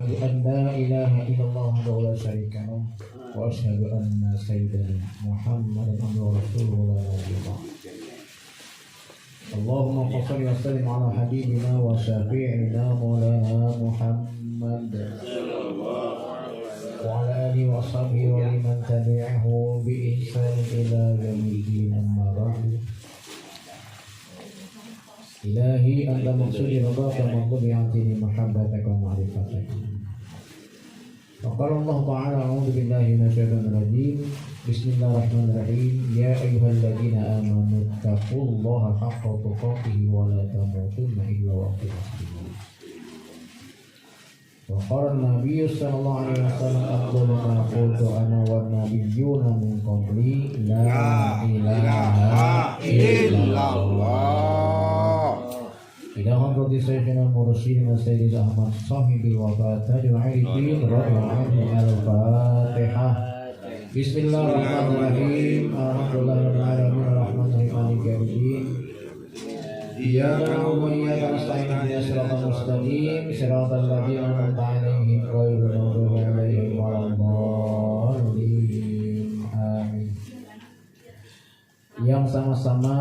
أن لا إله إلا الله وحده لا شريك له وأشهد أن سيدنا محمدا عبده ورسوله لا نبي بعده. اللهم صل وسلم على حبيبنا وشفيعنا مولانا محمد وعلى آله وصحبه ومن تبعه بإحسان إلى يوم الدين. أما بعد. إلهي أنت مقصودي رضاك ومطلوبي عندي محبتك ومعرفتك. وقال الله تعالى أعوذ بالله من الشيطان الرجيم بسم الله الرحمن الرحيم يا أيها الذين آمنوا اتقوا الله حق تقاته ولا تموتن إلا وأنتم مسلمون. وقال النبي صلى الله عليه وسلم أفضل ما قلت أنا والنبيون من قبلي لا إله إلا الله. إلى حضرة سيدنا المرشدين سيد أحمد صاحب الوفاة تاج العارفين رضي الله عنه. الفاتحة. بسم الله الرحمن الرحيم الحمد لله رب العالمين الرحمن الرحيم مالك يوم الدين إياك نعبد وإياك نستعين اهدنا الصراط المستقيم صراط الذين أنعمت عليهم غير المغضوب عليهم ولا الضالين. Amin. Yang sama-sama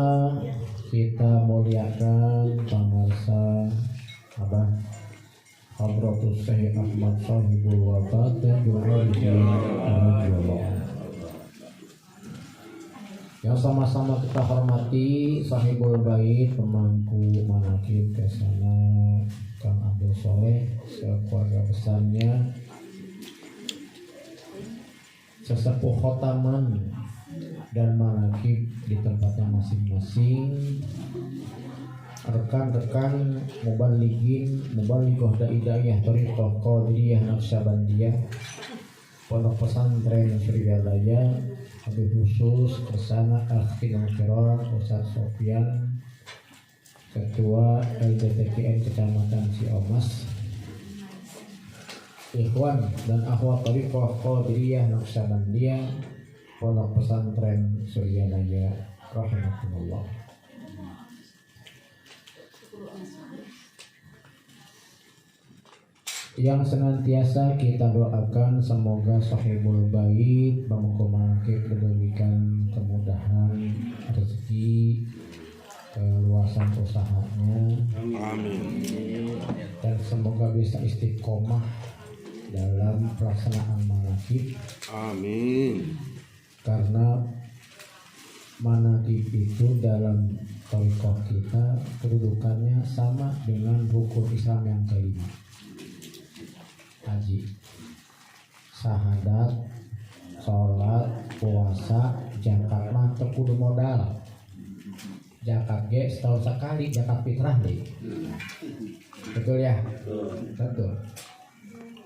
kita muliakan pemirsa Abah Hadratus Syekh Ahmad Sahibul Wafat dan juga yang sama-sama kita hormati Sahibul Bait, pemangku manaqib kesana Kang Abdul Soleh, sekeluarga besarnya, sesepuh khotaman dan manaqib di tempatnya masing-masing, rekan-rekan mubalighin, mubalighoh da'i-da'iyah thariqah qadiriyah naqsyabandiyah, pondok pesantren Suryalaya, habis khusus kesana akhirul kiram Ustaz Sofyan, ketua LDTKN Kecamatan Siomas, ikhwan dan akhwat thariqah qadiriyah naqsyabandiyah, pondok pesantren Suryalaya rahimakumullah. Yang senantiasa kita doakan semoga Sahibul Bait pemangku manaqib diberikan kemudahan rezeki, keluasan usahanya, amin, dan semoga bisa istiqomah dalam pelaksanaan manaqib, amin. Karena manaqib itu dalam thariqah kita kedudukannya sama dengan rukun Islam yang kelima, haji, syahadat, sholat, puasa, zakat mah teu kudu modal. Zakat ge setahun sekali, zakat fitrah deh. Betul ya? Betul.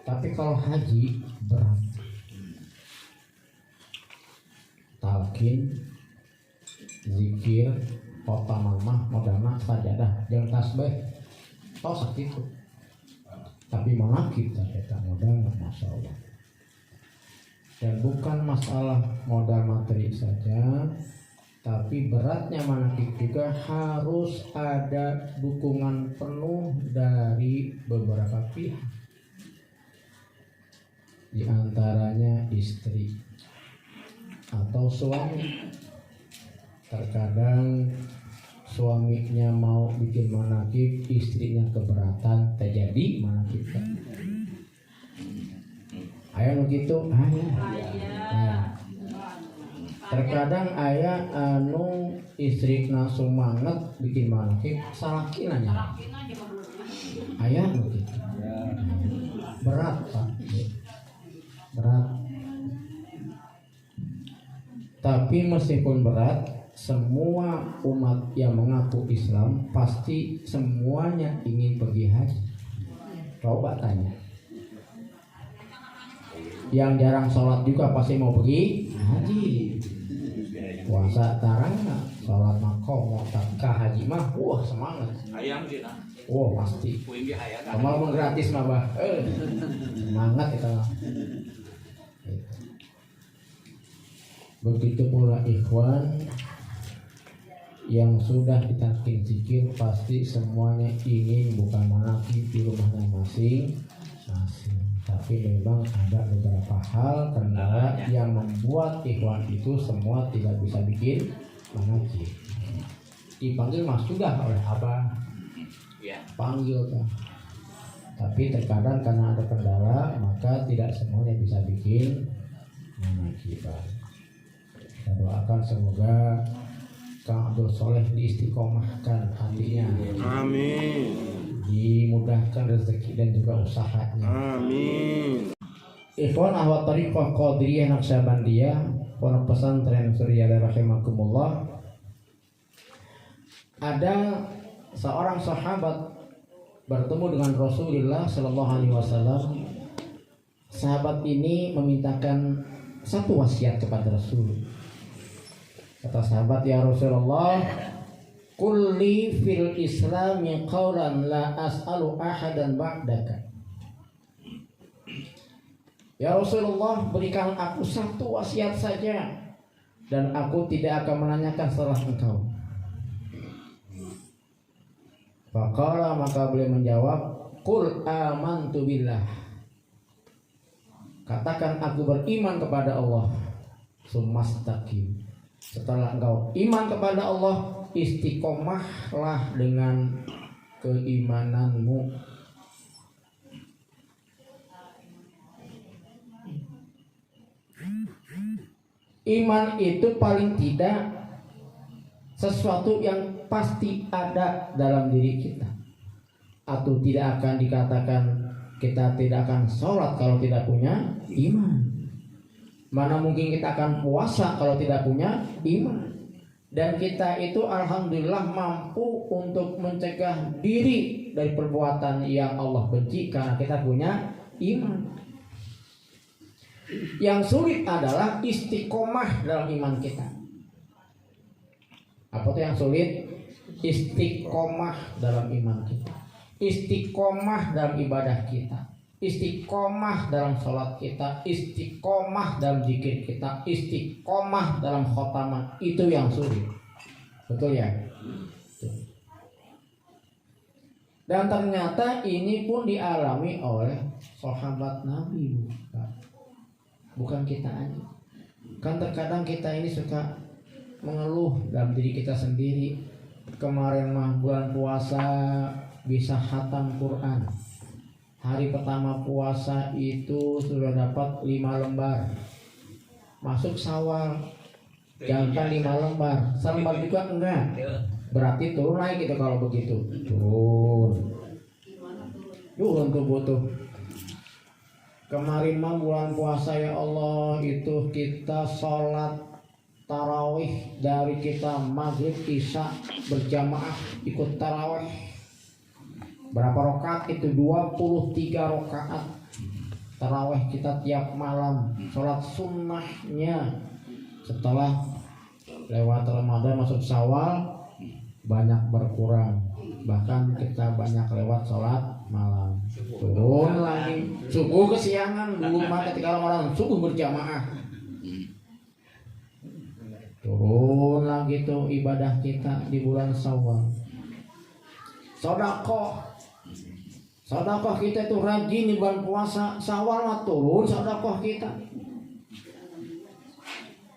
Tapi kalau haji berat. Talqin, zikir, kota mamah, modalna sajadah, jeung tasbih, tos sakitu. Tapi manaqib kita modal, masya Allah. Dan bukan masalah modal materi saja, tapi beratnya manaqib juga harus ada dukungan penuh dari beberapa pihak. Di antaranya istri atau suami. Terkadang suaminya mau bikin manaqib, istrinya keberatan, terjadi manaqib. Aya nu kitu, nah, terkadang aya anu istrina sumanget bikin manaqib, salakina nya. Aya nu kitu. Berat, Pak. Berat. Tapi meskipun berat, semua umat yang mengaku Islam pasti semuanya ingin pergi haji. Coba tanya. Yang jarang sholat juga pasti mau pergi haji. Puasa tarang, sholat makom, tak haji mah, wah semangat. Ayam kita. Wah pasti. Kamal gratis mah bah. Semangat kita. Begitu pula ikhwan yang sudah ditalqin zikir pasti semuanya ingin bukan manaqib di rumahnya masing-masing. tapi memang ada beberapa hal kendala yang membuat ikhwan itu semua tidak bisa bikin mengaji. Dipanggil mas sudah oleh abang, panggil kan. Tapi terkadang karena ada kendala maka tidak semuanya bisa bikin mengaji. Kita doakan semoga Kang Abdul Soleh diistiqomahkan hatinya. Amin. Dimudahkan rezeki dan juga usahanya. Amin. Ikhwan ahwat tariqah Qadiriyah Naqsyabandiyah, pondok pesantren Surya rahimakumullah. Ada seorang sahabat bertemu dengan Rasulullah sallallahu alaihi wasallam. Sahabat ini memintakan satu wasiat kepada Rasul. Kata sahabat, ya Rasulullah, kulli fil islami qawlan la as'alu ahadan ba'daka. Ya Rasulullah, berikan aku satu wasiat saja dan aku tidak akan menanyakan setelah engkau. Faqala, maka beliau menjawab, qul amantu billah. Katakan aku beriman kepada Allah. Sumastaqim. Setelah engkau iman kepada Allah, istiqomahlah dengan keimananmu. Iman itu paling tidak sesuatu yang pasti ada dalam diri kita, atau tidak akan dikatakan kita tidak akan sholat kalau tidak punya iman. Mana mungkin kita akan puasa kalau tidak punya iman. Dan kita itu alhamdulillah mampu untuk mencegah diri dari perbuatan yang Allah benci karena kita punya iman. Yang sulit adalah istiqomah dalam iman kita. Apa itu yang sulit? Istiqomah dalam iman kita, istiqomah dalam ibadah kita, istiqomah dalam sholat kita, istiqomah dalam zikir kita, istiqomah dalam khotamah. Itu yang sulit. Betul ya? Dan ternyata ini pun dialami oleh sahabat Nabi, bukan kita aja. Kan terkadang kita ini suka mengeluh dalam diri kita sendiri. Kemarin mah bulan puasa bisa khatam Quran. Hari pertama puasa itu sudah dapat 5 lembar. Masuk Syawal jangan 5 lembar, selembar juga enggak. Berarti turun naik gitu kalau begitu. Turun tuh butuh. Kemarin mah bulan puasa ya Allah itu kita sholat tarawih dari kita maghrib isya berjamaah ikut tarawih. Berapa rakaat itu? 23 rakaat tarawih kita tiap malam. Sholat sunnahnya setelah lewat Ramadan masuk Syawal banyak berkurang. Bahkan kita banyak lewat sholat malam. Turun lagi subuh kesiangan. Dulu mah ketika Ramadan subuh berjamaah. Turun lagi tuh ibadah kita di bulan Syawal. Sedekah kita itu rajin di bulan puasa. Syawal mah turun sedekah kita.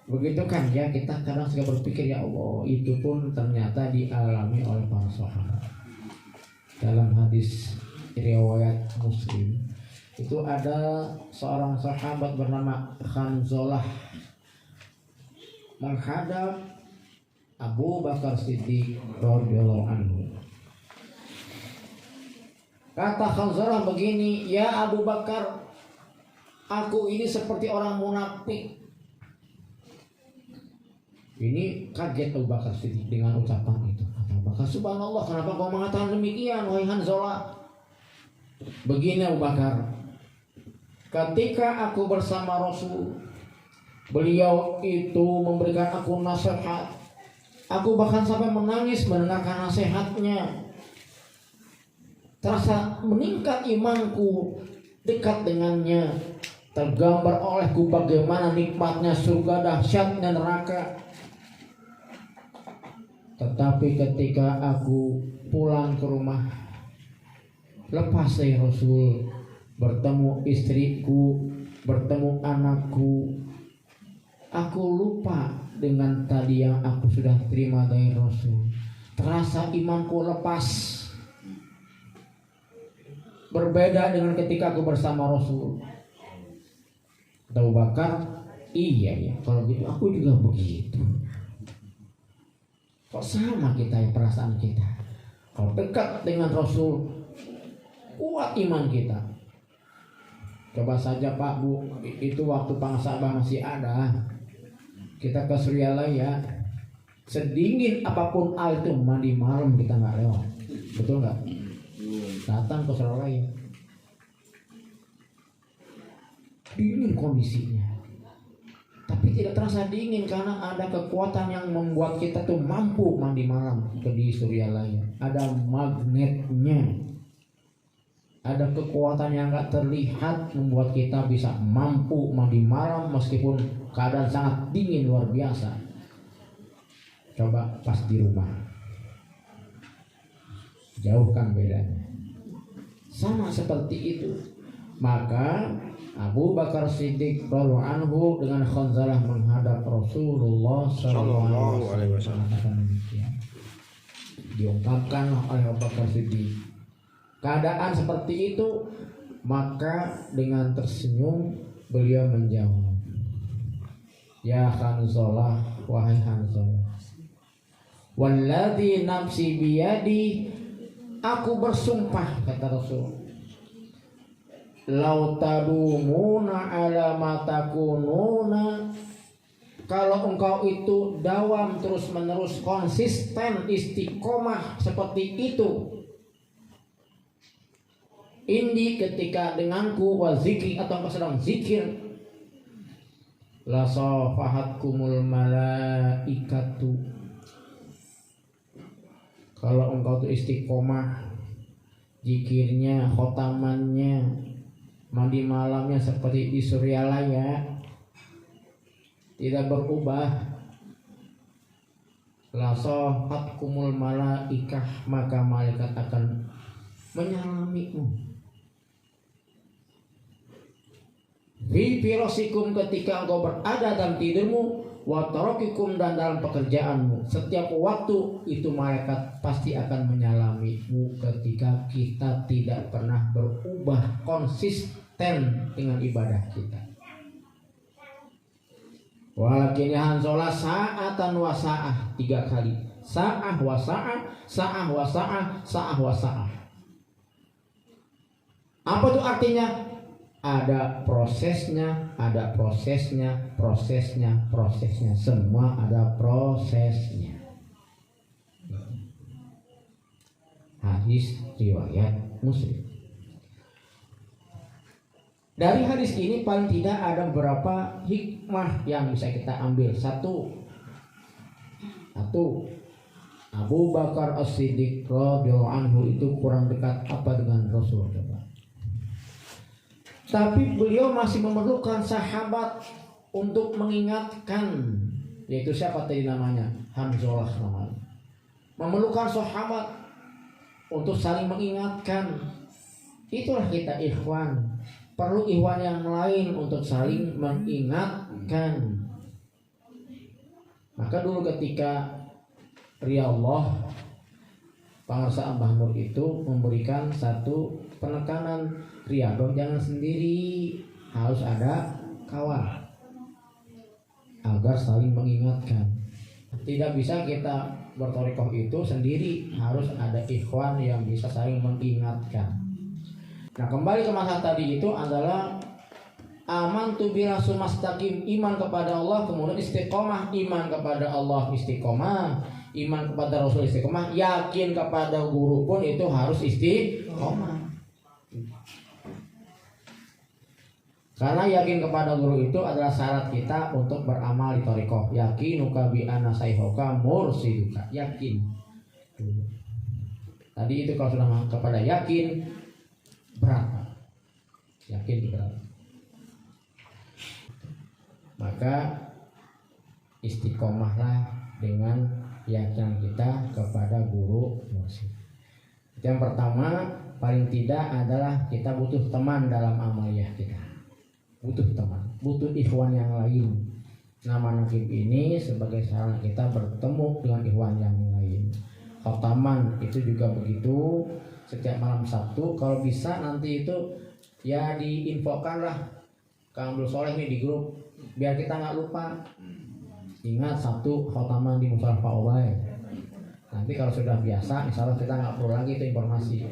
Begitu kan ya, kita kadang suka berpikir ya Allah, itu pun ternyata dialami oleh para sahabat. Dalam hadis riwayat Muslim itu ada seorang sahabat bernama Khanzolah menghadap Abu Bakar Siddiq radhiyallahu anhu. Kata Khanzolah begini, ya Abu Bakar, aku ini seperti orang munafik. Ini kaget Abu Bakar Siddiq dengan ucapan itu. Abu Bakar, subhanallah, kenapa kau mengatakan demikian wahai Khanzolah? Begini Abu Bakar, ketika aku bersama Rasul, beliau itu memberikan aku nasihat. Aku bahkan sampai menangis mendengarkan nasihatnya. Terasa meningkat imanku dekat dengannya. Tergambar olehku bagaimana nikmatnya surga, dahsyatnya neraka. Tetapi ketika aku pulang ke rumah, lepas dari Rasul, bertemu istriku, bertemu anakku, aku lupa dengan tadi yang aku sudah terima dari Rasul. Terasa imanku lepas. Berbeda dengan ketika aku bersama Rasul. Abu Bakar, iya ya, kalau gitu aku juga begitu. Kok sama kita ya perasaan kita? Kalau dekat dengan Rasul, kuat iman kita. Coba saja Pak Bu, itu waktu Pangsabah masih ada, kita ke Suryalaya, sedingin apapun air itu mandi malam kita nggak lewat, betul nggak? Datang ke Suryalaya, dingin kondisinya. Tapi tidak terasa dingin karena ada kekuatan yang membuat kita tuh mampu mandi malam di Suryalaya. Ada magnetnya, ada kekuatan yang gak terlihat membuat kita bisa mampu mandi malam meskipun keadaan sangat dingin luar biasa. Coba pas di rumah, jauhkan bedanya. Sama seperti itu. Maka Abu Bakar Siddiq radhiyallahu anhu dengan Khanzalah menghadap Rasulullah sallallahu alaihi wasallam. Diungkapkan oleh Abu Bakar Siddiq keadaan seperti itu, maka dengan tersenyum beliau menjawab, "Ya Khanzalah, wahai Khanzalah, walladzi nafsi biyadi, aku bersumpah," kata Rasul, "lau tadumuna ala ma takununa," kalau engkau itu dawam terus menerus konsisten istiqomah seperti itu, indi ketika denganku, wa zikri atau engkau sedang zikir, la safahatkumul malaikatu, kalau engkau itu istiqomah zikirnya, khotamannya, mandi malamnya seperti di Suryalaya, tidak berubah, la safatkumul malaikah, maka malaikat akan menyalamimu. Fi firasikum, ketika engkau berada dalam tidurmu, wa tarakikum, dan dalam pekerjaanmu, setiap waktu itu malaikat pasti akan menyalamimu ketika kita tidak pernah berubah konsisten dengan ibadah kita. Walakin Hanzalah sa'atan wa sa'ah, 3 kali. Sa'ah wa sa'ah, sa'ah wa sa'ah, sa'ah wa sa'ah. Apa itu artinya? Ada prosesnya, ada prosesnya, prosesnya, prosesnya. Semua ada prosesnya. Hadis riwayat Muslim. Dari hadis ini paling tidak ada beberapa hikmah yang bisa kita ambil. Satu, Abu Bakar As-Siddiq radhiyallahu anhu itu kurang dekat apa dengan Rasul, coba. Tapi beliau masih memerlukan sahabat untuk mengingatkan, yaitu siapa tadi namanya? Hanzalah namanya. Memerlukan sahabat untuk saling mengingatkan. Itulah kita ikhwan. Perlu ikhwan yang lain untuk saling mengingatkan. Maka dulu ketika Riyallah Pangarsa Mbah Nur itu memberikan satu penekanan, Riyadhah jangan sendiri, harus ada kawan agar saling mengingatkan. Tidak bisa kita berthariqah itu sendiri, harus ada ikhwan yang bisa saling mengingatkan. Nah, kembali ke masa tadi itu adalah amantu bi rasul mustaqim, iman kepada Allah, kemudian istiqomah, iman kepada Allah istiqomah, iman kepada Rasul istiqomah, yakin kepada guru pun itu harus istiqomah. Karena yakin kepada guru itu adalah syarat kita untuk beramal di thariqah. Yakinuka bi anna sayhoka mursiduka, yakin. Tadi itu kalau sudah kepada yakin berat. Yakin berat. Maka istiqomahlah dengan yakin kita kepada guru mursyid. Yang pertama, paling tidak adalah kita butuh teman dalam amaliyah kita, butuh teman, butuh ikhwan yang lain. Nama nakib ini sebagai sarana kita bertemu dengan ikhwan yang lain. Khotaman itu juga begitu, setiap malam Sabtu kalau bisa nanti itu ya diinfokan lah Kang Abdul Soleh nih di grup biar kita nggak lupa. Ingat Sabtu khotaman di Musola Pak Obay. Nanti kalau sudah biasa, misalnya kita nggak perlu lagi itu informasi.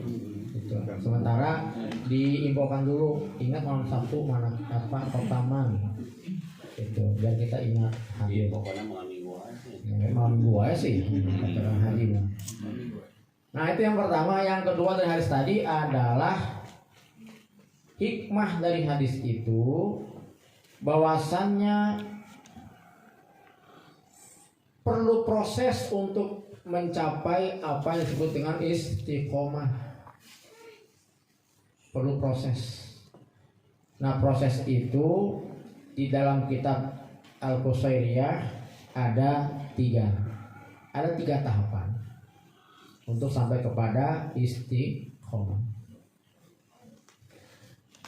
Gitu. Sementara diinfokan dulu, ingat malam Sabtu mana apa khotaman. Itu biar kita ingat hadir. Pokoknya malam minggu aja. Malam minggu aja sih, katakan hadir. Nah itu yang pertama. Yang kedua dari hadis tadi adalah hikmah dari hadis itu bahwasannya perlu proses untuk mencapai apa yang disebut dengan istiqomah. Perlu proses. Nah proses itu di dalam kitab Al-Qusairiyah ada tiga tahapan untuk sampai kepada istiqomah.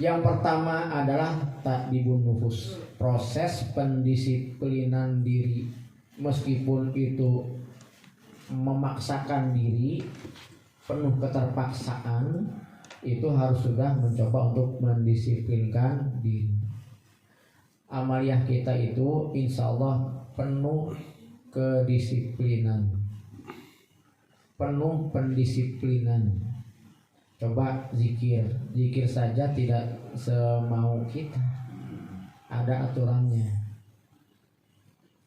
Yang pertama adalah takdibun nufus, proses pendisiplinan diri. Meskipun itu memaksakan diri, penuh keterpaksaan, itu harus sudah mencoba untuk mendisiplinkan diri. Amaliyah kita itu insya Allah penuh kedisiplinan, penuh pendisiplinan. Coba zikir saja tidak semau kita, ada aturannya.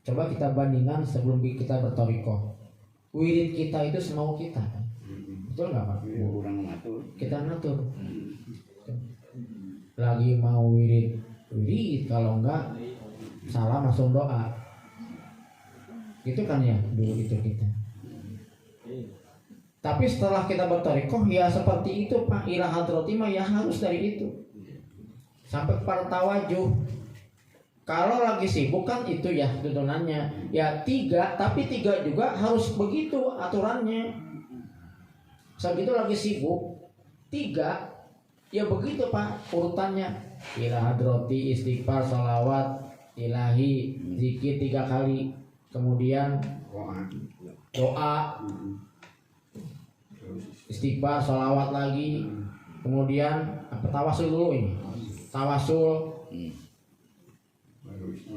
Coba kita bandingkan sebelum kita bertorikoh, wirid kita itu semau kita, betul nggak Pak? Kurang ngatur. Kita ngatur. Lagi mau wirid, kalau enggak salah langsung doa. Gitu kan ya dulu itu kita. Tapi setelah kita bertorikoh ya seperti itu Pak, ila hadrati mah ya harus dari itu sampai kepada tawajuh. Kalau lagi sibuk kan itu ya tuntunannya ya 3, tapi 3 juga harus begitu aturannya. Segitu lagi sibuk 3 ya begitu Pak urutannya, ila hadrati, istighfar, salawat, ilahi, zikir 3 kali, kemudian doa, istighfar, salawat lagi, kemudian apa, tawasul dulu ini, tawasul,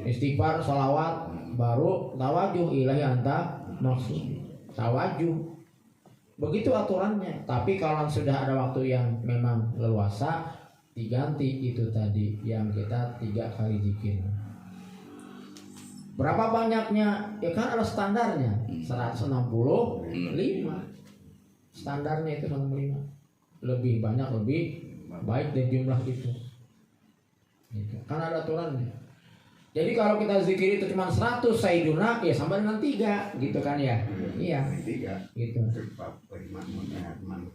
istighfar, salawat, baru tawajuh, ilahi anta maksud, tawajuh. Begitu aturannya. Tapi kalau sudah ada waktu yang memang leluasa, diganti itu tadi yang kita 3 kali zikir. Berapa banyaknya? Ya kan ada standarnya, 165. Standarnya itu 165. Lebih banyak lebih baik dari jumlah itu. Kan ada aturannya. Jadi kalau kita zikir itu cuma 100 sayyiduna ya sama dengan 3 gitu kan ya. Iya. 3 gitu.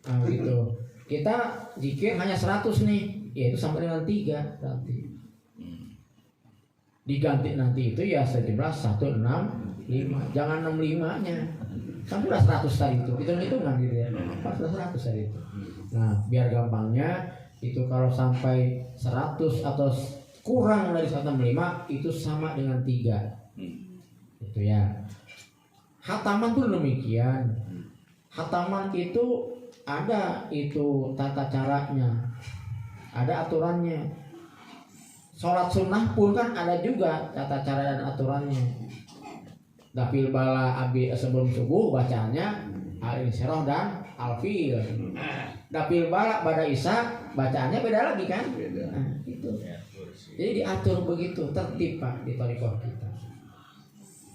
Nah, gitu. Kita zikir hanya 100 nih, ya itu sama dengan 3 berarti. Diganti nanti itu ya sejumlah 165. Jangan 65-nya. Kan sudah 100 tadi itu. Hitung-hitungan gitu ya. Pas sudah 100 tadi itu. Nah, biar gampangnya itu kalau sampai 100 atau kurang dari 165 itu sama dengan 3. Itu ya. Khataman pun demikian. Khataman itu ada itu tata caranya, ada aturannya. Sholat sunnah pun kan ada juga tata cara dan aturannya. Dapil bala abi sebelum subuh bacanya al-insyirah dan al-fil. Dapil bala pada isya bacaannya beda lagi kan? Nah, itu. Jadi diatur begitu, tertib Pak di thariqah kita.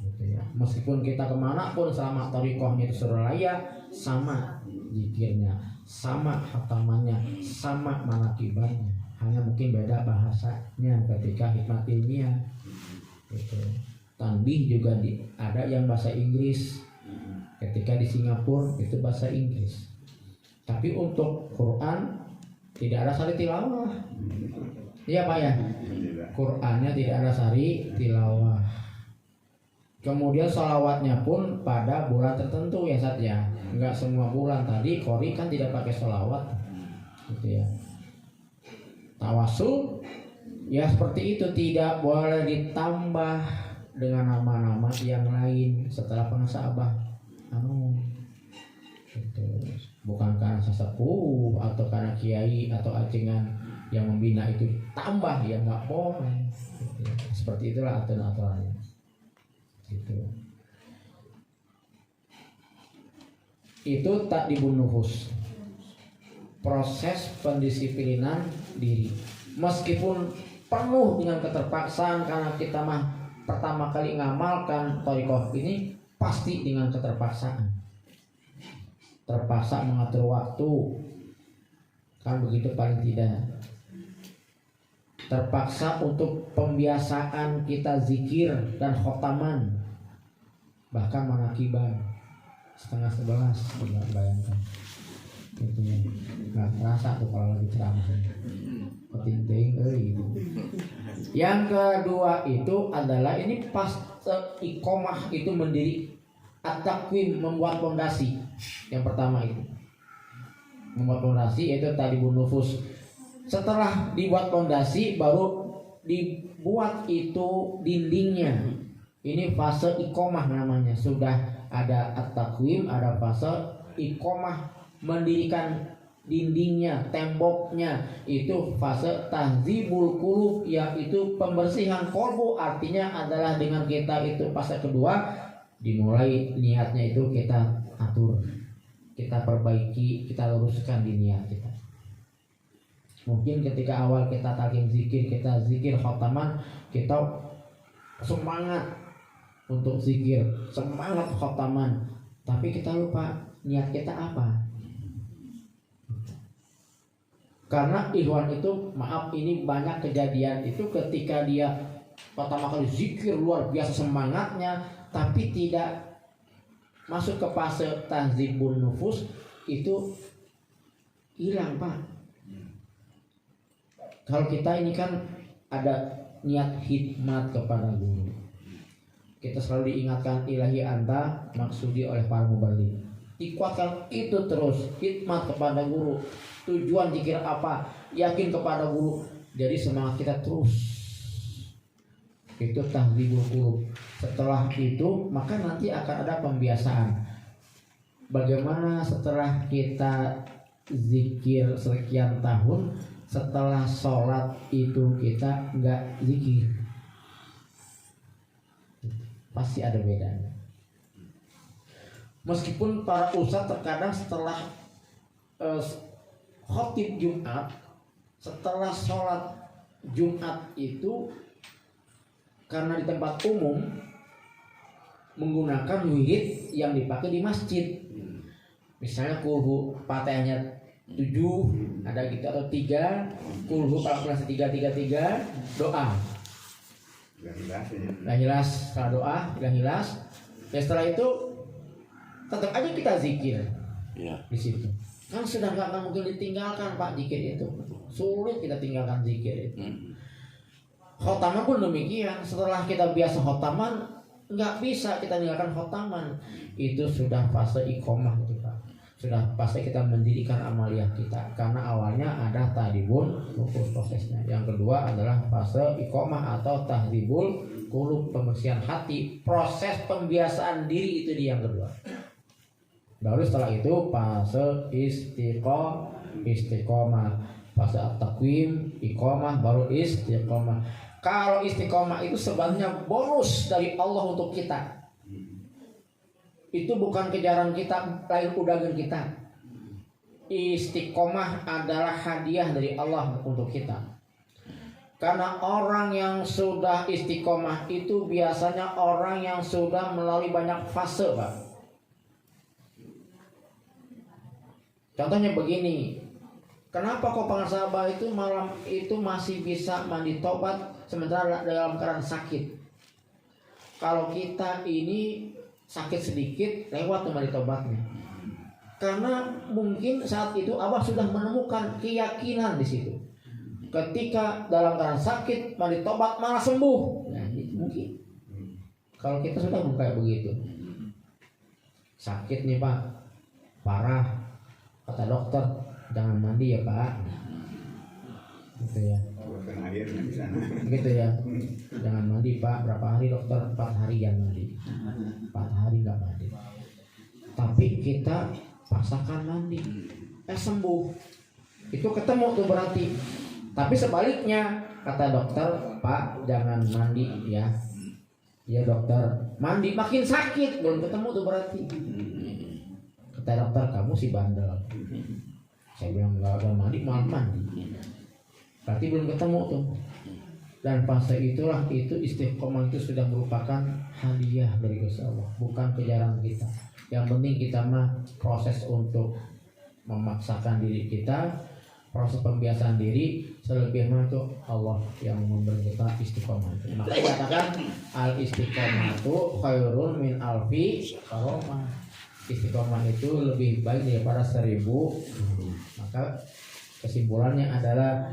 Gitu ya. Meskipun kita kemana pun selama thariqahnya di Suralaya sama zikirnya, sama khatamannya, sama manakibannya. Hanya mungkin beda bahasanya ketika hikmat ilmiah. Gitu. Tanbih juga ada yang bahasa Inggris. Ketika di Singapura itu bahasa Inggris. Tapi untuk Quran tidak ada sari tilawah. Iya Pak ya. Qurannya tidak ada sari tilawah. Kemudian sholawatnya pun pada bulan tertentu ya Sat ya. Enggak semua bulan. Tadi Qori kan tidak pakai sholawat. gitu ya. Tawasul ya seperti itu, tidak boleh ditambah dengan nama-nama yang lain setelah pengasabah. Gitu. Bukan karena sesepuh atau karena kiai atau ajengan yang membina itu tambah, ya nggak boleh. Gitu. Seperti itulah aturan-aturannya. Gitu. Itu takdibun nufus, proses pendisiplinan diri. Meskipun penuh dengan keterpaksaan karena kita mah pertama kali ngamalkan thariqah ini pasti dengan keterpaksaan. Terpaksa mengatur waktu, kan begitu paling tidak. Terpaksa untuk pembiasaan kita zikir dan khotaman, bahkan manakiban 10:30, bayangkan itu ya, nggak terasa tuh kalau lagi ceramah penting gitu. Yang kedua itu adalah ini pas iqomah itu mendiri, at-taqwim membuat fondasi. Yang pertama itu membuat fondasi, yaitu takdibun nufus. Setelah dibuat fondasi baru dibuat itu dindingnya. Ini fase iqomah namanya. Sudah ada at-taqwim, ada fase iqomah, mendirikan dindingnya, temboknya. Itu fase tahdzibul qulub, yaitu pembersihan kolbu. Artinya adalah dengan kita itu fase kedua dimulai, niatnya itu kita atur, kita perbaiki, kita luruskan di niat kita. Mungkin ketika awal kita talqin zikir, kita zikir khotaman, kita semangat untuk zikir, semangat khotaman, tapi kita lupa niat kita apa. Karena ikhwan itu, maaf, ini banyak kejadian itu ketika dia pertama kali zikir luar biasa semangatnya, tapi tidak masuk ke fase tahdzibun nufus, itu hilang, Pak. Kalau kita ini kan ada niat khidmat kepada guru, kita selalu diingatkan ilahi anta maksudi oleh para mubaligh. Dikuatkan itu terus, khidmat kepada guru. Tujuan zikir apa? Yakin kepada guru. Jadi semangat kita terus. Itu tahdzibul qulub. Setelah itu maka nanti akan ada pembiasaan. Bagaimana setelah kita zikir sekian tahun, setelah sholat itu kita nggak zikir, pasti ada bedanya. Meskipun para ustadz terkadang setelah khotib Jumat, setelah sholat Jumat itu, karena di tempat umum menggunakan wirid yang dipakai di masjid, misalnya kulhu fatihahnya 7 ada gitu, atau 3 kulhu 14 3 doa gak jelas, setelah doa gak jelas ya, setelah itu tetap aja kita zikir ya. Di situ kan sudah nggak akan mungkin ditinggalkan, Pak, zikir itu sulit kita tinggalkan zikir itu. Khotaman pun demikian, setelah kita biasa khotaman nggak bisa kita tinggalkan khotaman. Itu sudah fase iqomah itu, Pak. Sudah fase kita mendirikan amaliyah kita, karena awalnya ada tahdibun nufus prosesnya. Yang kedua adalah fase iqomah atau tahdzibul qulub, pembersihan hati, proses pembiasaan diri, itu di yang kedua. Baru setelah itu fase istiqomah, fase at-taqwim, iqomah, baru istiqomah. Kalau istiqomah itu sebenarnya bonus dari Allah untuk kita. Itu bukan kejaran kita, lain udagan kita. Istiqomah adalah hadiah dari Allah untuk kita. Karena orang yang sudah istiqomah itu biasanya orang yang sudah melalui banyak fase, Pak. Contohnya begini, kenapa kok pengasabah itu malam itu masih bisa mandi tobat sementara dalam keadaan sakit? Kalau kita ini sakit sedikit lewat mandi tobatnya, karena mungkin saat itu Abah sudah menemukan keyakinan di situ. Ketika dalam keadaan sakit mandi tobat malah sembuh, nah, mungkin. Kalau kita sudah kayak begitu, sakit nih, Pak, parah. Kata dokter, jangan mandi ya Pak, gitu ya. Gitu ya, jangan mandi Pak. Berapa hari dokter? 4 hari yang mandi, 4 hari nggak mandi. Tapi kita paksakan mandi, sembuh. Itu ketemu tuh berarti. Tapi sebaliknya kata dokter, Pak jangan mandi ya. Ya dokter, mandi makin sakit, belum ketemu tuh berarti. Kata dokter, kamu si bandel. Saya bilang nggak ada mandi, malah mandi. Berarti belum ketemu tuh. Dan fase itulah itu istiqomah itu sudah merupakan hadiah dari Gusti Allah, bukan kejaran kita. Yang penting kita mah proses untuk memaksakan diri kita, proses pembiasaan diri, selebihnya itu Allah yang memberi kita istiqomah. Maka dikatakan al istiqomah itu khairun min alfi karomah. Istiqomah itu lebih baik daripada 1000. Maka kesimpulannya adalah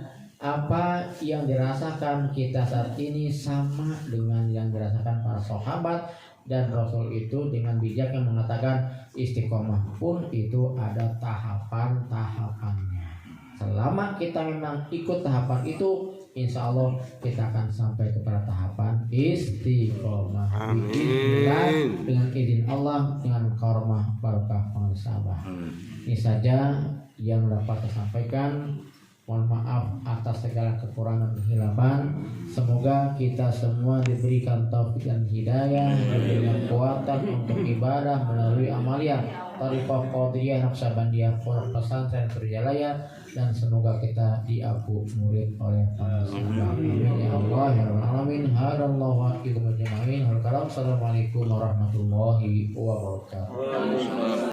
apa yang dirasakan kita saat ini sama dengan yang dirasakan para sahabat, dan Rasul itu dengan bijak yang mengatakan istiqomah pun itu ada tahapan-tahapannya. Selama kita memang ikut tahapan itu, insya Allah kita akan sampai kepada tahapan istiqomah. Amin. Dengan izin Allah, dengan karomah barakah pengesabah. Ini saja yang dapat saya sampaikan. Mohon maaf atas segala kekurangan dan kehilapan. Semoga kita semua diberikan taufik dan hidayah, diberikan kekuatan untuk ibadah melalui amalia Thariqah Qadiriyah Naqsyabandiyah Pondok Pesantren Berjalaya, dan semoga kita diaku murid oleh para sahabat. Amin ya Allah ya rabbal alamin. Hadallahu wa iyyakum ajma'in. Assalamualaikum warahmatullahi wabarakatuh.